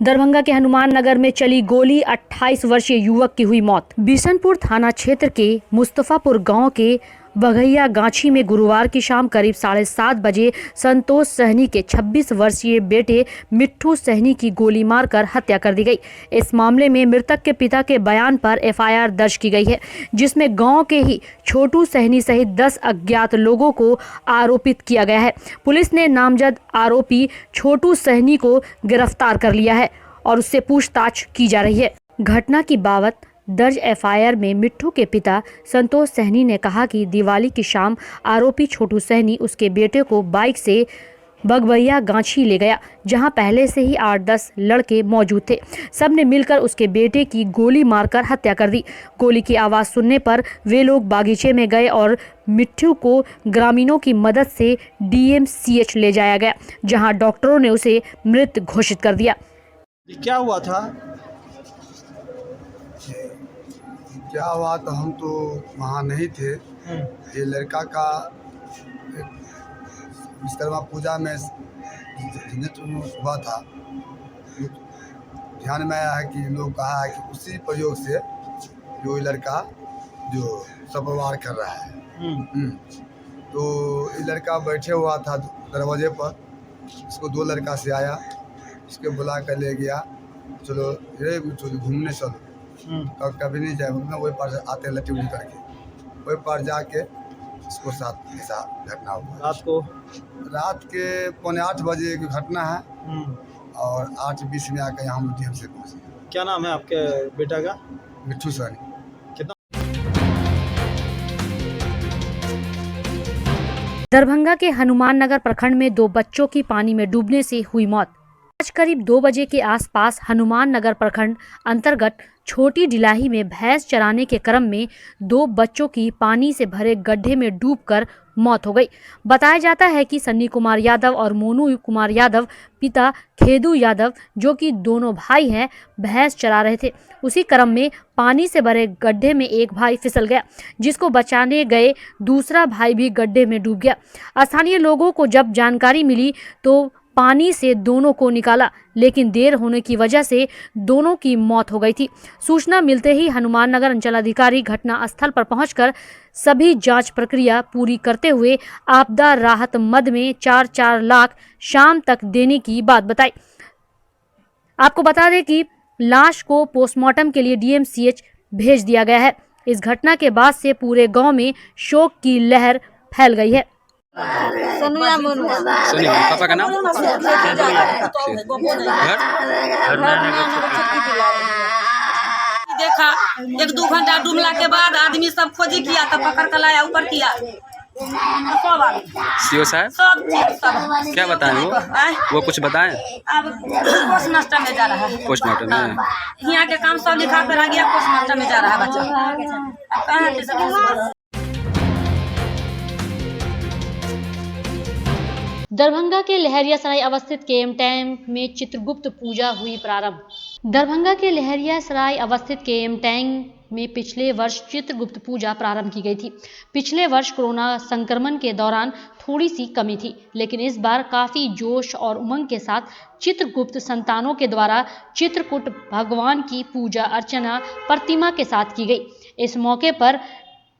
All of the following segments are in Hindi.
दरभंगा के हनुमान नगर में चली गोली, 28 वर्षीय युवक की हुई मौत। बिशनपुर थाना क्षेत्र के मुस्तफापुर गांव के बघैया गाछी में गुरुवार की शाम करीब 7:30 बजे संतोष सहनी के 26 वर्षीय बेटे मिट्ठू सहनी की गोली मारकर हत्या कर दी गई। इस मामले में मृतक के पिता के बयान पर एफआईआर दर्ज की गई है, जिसमें गांव के ही छोटू सहनी सहित 10 अज्ञात लोगों को आरोपित किया गया है। पुलिस ने नामजद आरोपी छोटू सहनी को गिरफ्तार कर लिया है और उससे पूछताछ की जा रही है। घटना की बाबत दर्ज एफआईआर में मिट्ठू के पिता संतोष सहनी ने कहा कि दिवाली की शाम आरोपी छोटू सहनी उसके बेटे को बाइक से बघैया गाछी ले गया, जहां पहले से ही 8-10 लड़के मौजूद थे। सब ने मिलकर उसके बेटे की गोली मारकर हत्या कर दी। गोली की आवाज़ सुनने पर वे लोग बागीचे में गए और मिट्ठू को ग्रामीणों की मदद से डीएमसीएच ले जाया गया, जहां डॉक्टरों ने उसे मृत घोषित कर दिया। क्या हुआ था? क्या हुआ तो हम तो वहाँ नहीं थे। ये लड़का का विश्वकर्मा पूजा में हुआ था। ध्यान में आया है कि लोग कहा है कि उसी प्रयोग से जो लड़का जो सपवार कर रहा है। तो ये लड़का बैठे हुआ था दरवाजे पर, इसको 2 लड़का से आया, इसके बुला कर ले गया, चलो रे घूमने चलो। कभी नहीं जाए, वही पार आते लट्टी उड़ी करके वही पार जाके इसको साथ ऐसा घटना हुआ। रात के 7:45 बजे की घटना है और 8:20 में आकर यहाँ हम डीएम से पहुँचे। क्या नाम है आपके बेटा का? मिट्ठू सहनी। दरभंगा के हनुमान नगर प्रखंड में 2 बच्चों की पानी में डूबने से हुई मौत। आज करीब 2 बजे के आसपास हनुमान नगर प्रखंड अंतर्गत छोटी डिलाही में भैंस चराने के क्रम में 2 बच्चों की पानी से भरे गड्ढे में डूबकर मौत हो गई। बताया जाता है कि सन्नी कुमार यादव और मोनू कुमार यादव पिता खेदू यादव, जो कि दोनों भाई हैं, भैंस चरा रहे थे। उसी क्रम में पानी से भरे गड्ढे में एक भाई फिसल गया, जिसको बचाने गए दूसरा भाई भी गड्ढे में डूब गया। स्थानीय लोगों को जब जानकारी मिली तो पानी से दोनों को निकाला, लेकिन देर होने की वजह से दोनों की मौत हो गई थी। सूचना मिलते ही हनुमान नगर अंचलाधिकारी घटना स्थल पर पहुंचकर सभी जांच प्रक्रिया पूरी करते हुए आपदा राहत मद में 4-4 लाख शाम तक देने की बात बताई। आपको बता दें कि लाश को पोस्टमार्टम के लिए डीएमसीएच भेज दिया गया है। इस घटना के बाद से पूरे गाँव में शोक की लहर फैल गई है। सोनिया पापा का नाम देखा 1-2 घंटा डूबला के बाद आदमी सब खोजी किया, तब पकड़ कर लाया, ऊपर किया। सीओ साहब सब क्या बताएं वो कुछ बताएं? अब पोस्टमास्टर में जा रहा है। पोस्टमार्टम में यहाँ के काम सब लिखा कर आ गया, पोस्टमास्टर में जा रहा है बच्चा। दरभंगा के लहरियासराय अवस्थित केएम टैंक में चित्रगुप्त पूजा हुई प्रारंभ। दरभंगा के लहरियासराय अवस्थित केएम टैंक में पिछले वर्ष चित्रगुप्त पूजा प्रारंभ की गई थी। पिछले वर्ष कोरोना संक्रमण के दौरान थोड़ी सी कमी थी, लेकिन इस बार काफी जोश और उमंग के साथ चित्रगुप्त संतानों के द्वारा चित्रकूट भगवान की पूजा अर्चना प्रतिमा के साथ की गई। इस मौके पर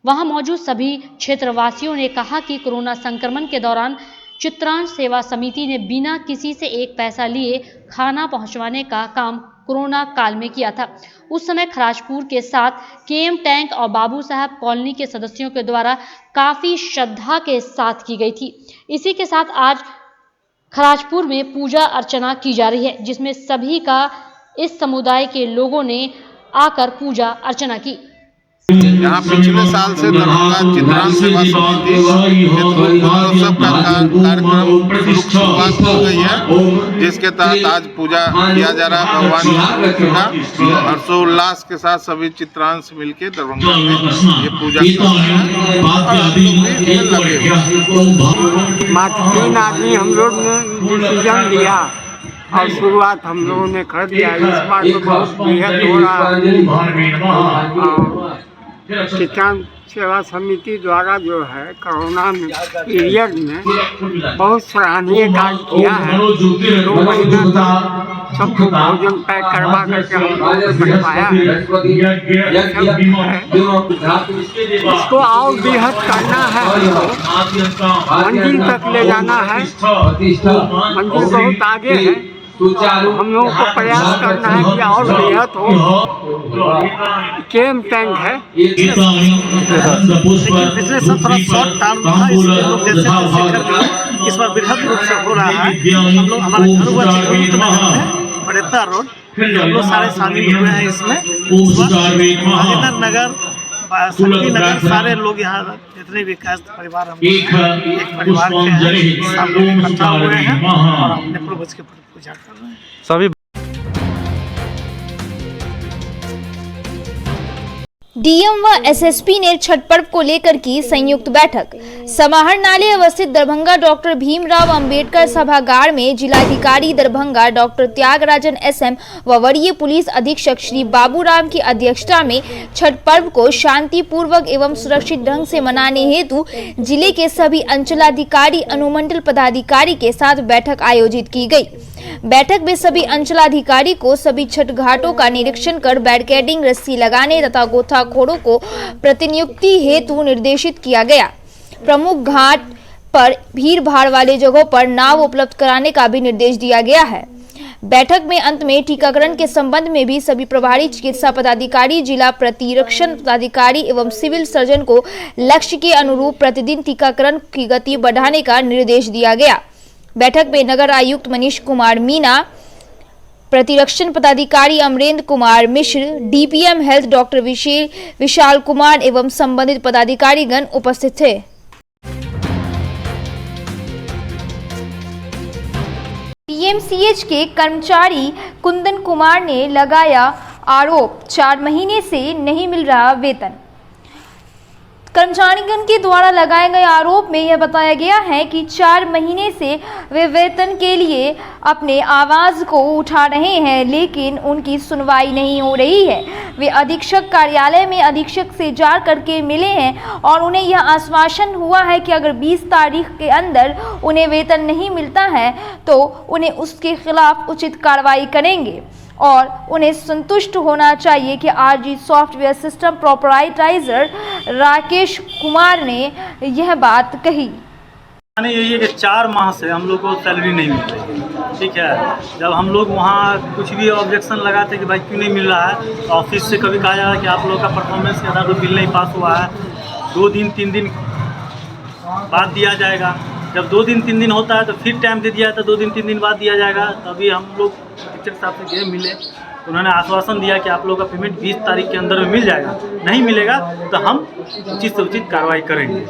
वहां मौजूद सभी क्षेत्रवासियों ने कहा कि कोरोना संक्रमण के दौरान चित्रांश सेवा समिति ने बिना किसी से 1 पैसा लिए खाना पहुंचवाने का काम कोरोना काल में किया था। उस समय खराजपुर के साथ केएम टैंक और बाबू साहब कॉलोनी के सदस्यों के द्वारा काफी श्रद्धा के साथ की गई थी। इसी के साथ आज खराजपुर में पूजा अर्चना की जा रही है, जिसमें सभी का इस समुदाय के लोगों ने आकर पूजा अर्चना की। यहाँ पिछले साल से दरभंगा चित्रांश सेवा समिति महोत्सव का कार्यक्रम शुरुआत हो गई है, जिसके तहत आज पूजा किया जा रहा है भगवान का। हर्षोल्लास के साथ सभी चित्रांश मिलके दरभंगा में ये पूजा लगे हुए। मात्र 3 आदमी हम लोग ने डिसीजन लिया और शुरुआत हम लोगों ने कर दिया। इस बार तो बहुत बेहद हो रहा। चित्रांश सेवा समिति द्वारा जो है कोरोना में पीरियड में बहुत सराहनीय कार्य किया है। 2 महीना सबको भोजन पैक करवा करके हम बनवाया है। इसको और बेहद करना है, मंजिल तक ले जाना है। मंजिल बहुत आगे है, हम लोगों को प्रयास करना है कि और बेहद हो। केम टैंक है, पिछले सब थोड़ा शॉर्ट टर्म था, इसलिए लोग जैसे तैसे करके इस बार बृहद रूप से हो रहा है। हम लोग हमारा घर हुआ चित्रकूट नगर में बड़ेता रोड, हम लोग सारे शामिल हुए हैं इसमें। राजेंद्र नगर, शक्ति नगर, सारे लोग यहाँ जितने भी कास्ट परिवार हम एक परिवार के हैं, सब लोग इकट्ठा हुए हैं और अपने पूर्वज के पूजा कर रहे हैं। सभी डीएम व एसएसपी ने छठ पर्व को लेकर की संयुक्त बैठक। समाहर नाले अवस्थित दरभंगा डॉक्टर भीमराव अंबेडकर सभागार में जिलाधिकारी दरभंगा डॉक्टर त्यागराजन एसएम व वरीय पुलिस अधीक्षक श्री बाबूराम की अध्यक्षता में छठ पर्व को शांतिपूर्वक एवं सुरक्षित ढंग से मनाने हेतु जिले के सभी अंचलाधिकारी अनुमंडल पदाधिकारी के साथ बैठक आयोजित की गई। बैठक में सभी अंचलाधिकारी को सभी छठ घाटों का निरीक्षण कर बैरिकेडिंग, रस्सी लगाने तथा गोताखोरों को प्रतिनियुक्ति हेतु निर्देशित किया गया। प्रमुख घाट पर भीड़ भाड़ वाले जगहों पर नाव उपलब्ध कराने का भी निर्देश दिया गया है। बैठक में अंत में टीकाकरण के संबंध में भी सभी प्रभारी चिकित्सा पदाधिकारी, जिला प्रतिरक्षण पदाधिकारी एवं सिविल सर्जन को लक्ष्य के अनुरूप प्रतिदिन टीकाकरण की गति बढ़ाने का निर्देश दिया गया। बैठक में नगर आयुक्त मनीष कुमार मीना, प्रतिरक्षण पदाधिकारी Amarendra Kumar Mishra, DPM health doctor Vishal Kumar एवं संबंधित पदाधिकारीगण उपस्थित थे। पीएमसीएच के कर्मचारी कुंदन कुमार ने लगाया आरोप, 4 महीने से नहीं मिल रहा वेतन। कर्मचारीगण के द्वारा लगाए गए आरोप में यह बताया गया है कि 4 महीने से वे वेतन के लिए अपने आवाज को उठा रहे हैं, लेकिन उनकी सुनवाई नहीं हो रही है। वे अधीक्षक कार्यालय में अधीक्षक से जा करके मिले हैं और उन्हें यह आश्वासन हुआ है कि अगर 20 तारीख के अंदर उन्हें वेतन नहीं मिलता है तो उन्हें उसके खिलाफ उचित कार्रवाई करेंगे और उन्हें संतुष्ट होना चाहिए कि RG software system proprietor Rakesh Kumar ने यह बात कही। यही है कि 4 माह से हम लोग को सैलरी नहीं मिल रही, ठीक है। जब हम लोग वहाँ कुछ भी ऑब्जेक्शन लगाते कि भाई क्यों नहीं मिल रहा है, ऑफिस से कभी कहा जा रहा है कि आप लोग का परफॉर्मेंस के आधार पर बिल नहीं पास हुआ है, 2 दिन 3 दिन बाद दिया जाएगा। जब 2 दिन 3 दिन होता है तो फिर टाइम दे दिया, तो 2 दिन 3 दिन बाद दिया जाएगा। तभी हम लोग शिक्षक साहब से गए, मिले, उन्होंने आश्वासन दिया कि आप लोग का पेमेंट 20 तारीख के अंदर में मिल जाएगा, नहीं मिलेगा तो हम उचित से उचित कार्रवाई करेंगे।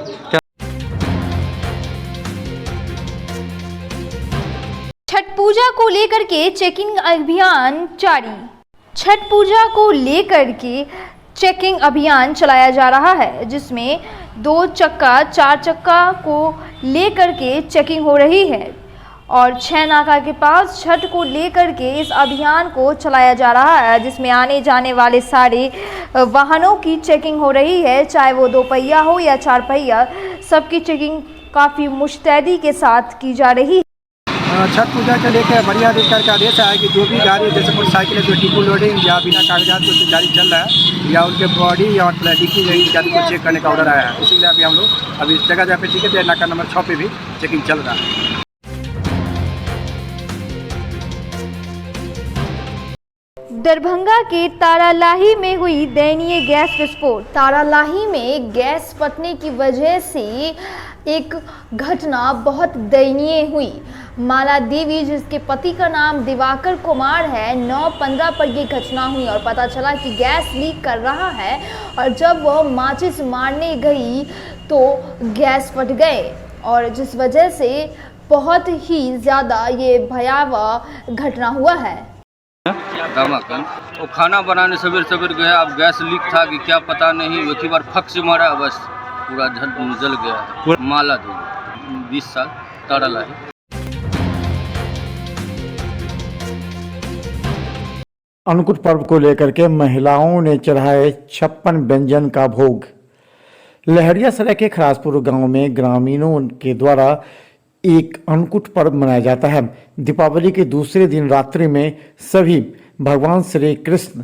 छठ पूजा को लेकर के चेकिंग अभियान जारी। छठ पूजा को लेकर के चेकिंग अभियान चलाया जा रहा है, जिसमें 2 चक्का 4 चक्का को लेकर के चेकिंग हो रही है और 6 नाका के पास छठ को लेकर के इस अभियान को चलाया जा रहा है, जिसमें आने जाने वाले सारे वाहनों की चेकिंग हो रही है, चाहे वो 2 पहिया हो या 4 पहिया, सबकी चेकिंग काफ़ी मुस्तैदी के साथ की जा रही है। छठ पूजा के लेकर बढ़िया अधिकारी का आदेश है कि जो भी गाड़ी जैसे मोटरसाइकिल है जो डिपो लोडिंग या बिना कागजात को गाड़ी चल रहा है या उनके बॉडी या डिक्की रही इत्यादि को चेक करने का ऑर्डर आया है। इसीलिए अभी हम लोग अभी इस जगह पे ठीक है, नाका नंबर 6 पे भी चेकिंग चल रहा है। दरभंगा के तारालाही में हुई दयनीय गैस विस्फोट। तारालाही में गैस फटने की वजह से एक घटना बहुत दयनीय हुई। माला देवी, जिसके पति का नाम दिवाकर कुमार है, 9/15 पर यह घटना हुई और पता चला कि गैस लीक कर रहा है और जब वह माचिस मारने गई तो गैस फट गए और जिस वजह से बहुत ही ज़्यादा ये भयावह घटना हुआ है। वो खाना बनाने सवेर सवेर गया, अब गैस लीक था कि क्या पता नहीं, एक ही बार फक से मारा, बस पूरा जल गया। माला देवी, 20 साल, तारालाही। अन्नकूट पर्व को लेकर के महिलाओं ने चढ़ाए 56 व्यंजन का भोग। लहरिया सराय के खरासपुर गांव में ग्रामीणों के द्वारा एक अन्नकूट पर्व मनाया जाता है। दीपावली के दूसरे दिन रात्रि में सभी भगवान श्री कृष्ण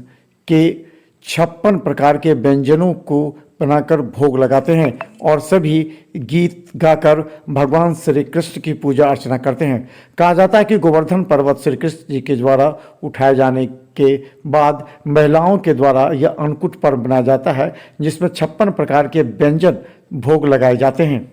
के 56 प्रकार के व्यंजनों को बनाकर भोग लगाते हैं और सभी गीत गाकर भगवान श्री कृष्ण की पूजा अर्चना करते हैं। कहा जाता है कि गोवर्धन पर्वत श्री कृष्ण जी के द्वारा उठाए जाने के बाद महिलाओं के द्वारा यह अन्नकूट पर्व मनाया जाता है, जिसमें 56 प्रकार के व्यंजन भोग लगाए जाते हैं।